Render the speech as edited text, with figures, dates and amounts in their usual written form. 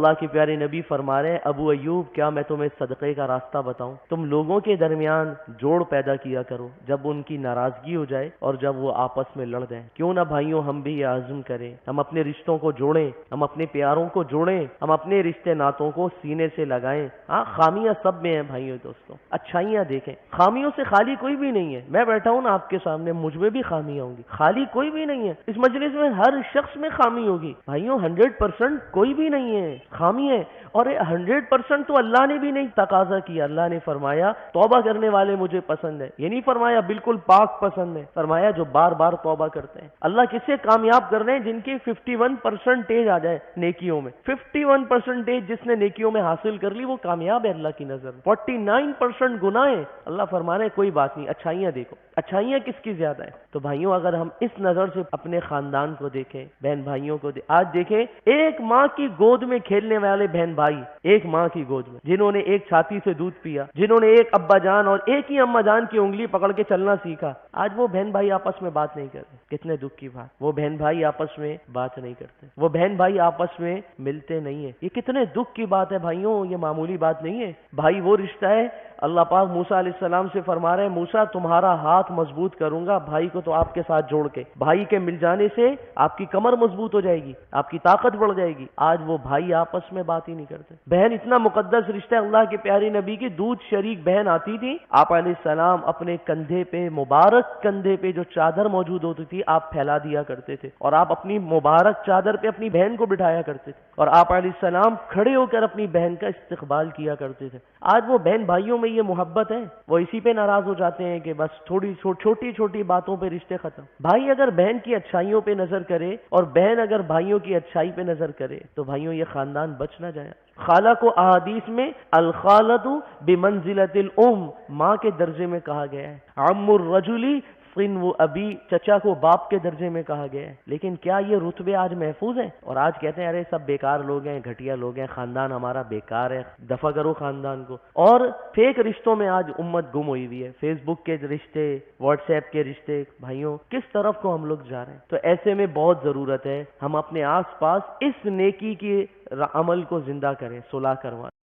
اللہ کے پیارے نبی فرما رہے ہیں ابو ایوب کیا میں تمہیں صدقے کا راستہ بتاؤں؟ تم لوگوں کے درمیان جوڑ پیدا کیا کرو جب ان کی ناراضگی ہو جائے اور جب وہ آپس میں لڑ جائیں۔ کیوں نہ بھائیوں ہم بھی یہ عزم کریں، ہم اپنے رشتوں کو جوڑیں، ہم اپنے پیاروں کو جوڑیں، ہم اپنے رشتے ناتوں کو سینے سے لگائیں۔ ہاں خامیاں سب میں ہیں بھائیوں دوستوں، اچھائیاں دیکھیں، خامیوں سے خالی کوئی بھی نہیں ہے۔ میں بیٹھا ہوں نا آپ کے سامنے، مجھ میں بھی خامیاں ہوں گی، خالی کوئی بھی نہیں ہے۔ اس مجلس میں ہر شخص میں خامی ہوگی بھائیوں، 100% کوئی بھی نہیں ہے، خامی ہے۔ اور 100% تو اللہ نے بھی نہیں تقاضا کیا۔ اللہ نے فرمایا توبہ کرنے والے مجھے پسند ہے، یہ نہیں فرمایا بالکل پاک پسند ہے، فرمایا جو بار بار توبہ کرتے ہیں۔ اللہ کس سے کامیاب کر رہے ہیں؟ جن کی 51% آ جائے نیکیوں میں، 51% جس نے نیکیوں میں حاصل کر لی وہ کامیاب ہے اللہ کی نظر میں۔ 49% گناہ ہے، اللہ فرما رہے ہیں کوئی بات نہیں، اچھائیاں دیکھو، اچھائیاں کس کی زیادہ ہیں؟ تو بھائیوں اگر ہم اس نظر سے اپنے خاندان کو دیکھیں، بہن بھائیوں کو آج دیکھیں ایک ماں کی گود میں کھیلنے والے بہن بھائی، ایک ماں کی گود میں، جنہوں نے ایک چھاتی سے دودھ پیا، جنہوں نے ایک ابا جان اور ایک ہی اما جان کی انگلی پکڑ کے چلنا سیکھا، آج وہ بہن بھائی آپس میں بات نہیں کرتے۔ کتنے دکھ کی بات، وہ بہن بھائی آپس میں بات نہیں کرتے، وہ بہن بھائی آپس میں ملتے نہیں ہیں۔ یہ کتنے دکھ کی بات ہے بھائیوں، یہ معمولی بات نہیں ہے۔ بھائی وہ رشتہ ہے، اللہ پاک موسیٰ علیہ السلام سے فرما رہے ہیں موسیٰ تمہارا ہاتھ مضبوط کروں گا بھائی کو تو آپ کے ساتھ جوڑ کے، بھائی کے مل جانے سے آپ کی کمر مضبوط ہو جائے گی، آپ کی طاقت بڑھ جائے گی۔ آج وہ بھائی آپس میں بات ہی نہیں کرتے۔ بہن اتنا مقدس رشتہ ہے، اللہ کے پیارے نبی کی دودھ شریک بہن آتی تھی، آپ علیہ السلام اپنے کندھے پہ، مبارک کندھے پہ جو چادر موجود ہوتی تھی آپ پھیلا دیا کرتے تھے، اور آپ اپنی مبارک چادر پہ اپنی بہن کو بٹھایا کرتے تھے، اور آپ علیہ السلام کھڑے ہو کر اپنی بہن کا استقبال کیا کرتے تھے۔ آج وہ بہن بھائیوں میں یہ محبت ہے، وہ اسی پہ ناراض ہو جاتے ہیں کہ بس تھوڑی چھوٹی چھوٹی باتوں پہ رشتے ختم۔ بھائی اگر بہن کی اچھائیوں پہ نظر کرے اور بہن اگر بھائیوں کی اچھائی پہ نظر کرے تو بھائیوں یہ خاندان بچ نہ جائے۔ خالہ کو احادیث میں الخالۃ بمنزلۃ الام، ماں کے درجے میں کہا گیا ہے۔ عم الرجل صنو ابی، چچا کو باپ کے درجے میں کہا گیا ہے۔ لیکن کیا یہ رتبے آج محفوظ ہیں؟ اور آج کہتے ہیں ارے سب بیکار لوگ ہیں، گھٹیا لوگ ہیں، خاندان ہمارا بیکار ہے، دفع کرو خاندان کو۔ اور فیک رشتوں میں آج امت گم ہوئی ہوئی ہے، فیس بک کے رشتے، واٹس ایپ کے رشتے، بھائیوں کس طرف کو ہم لوگ جا رہے ہیں؟ تو ایسے میں بہت ضرورت ہے ہم اپنے آس پاس اس نیکی کے عمل کو زندہ کریں، صلح کروائیں۔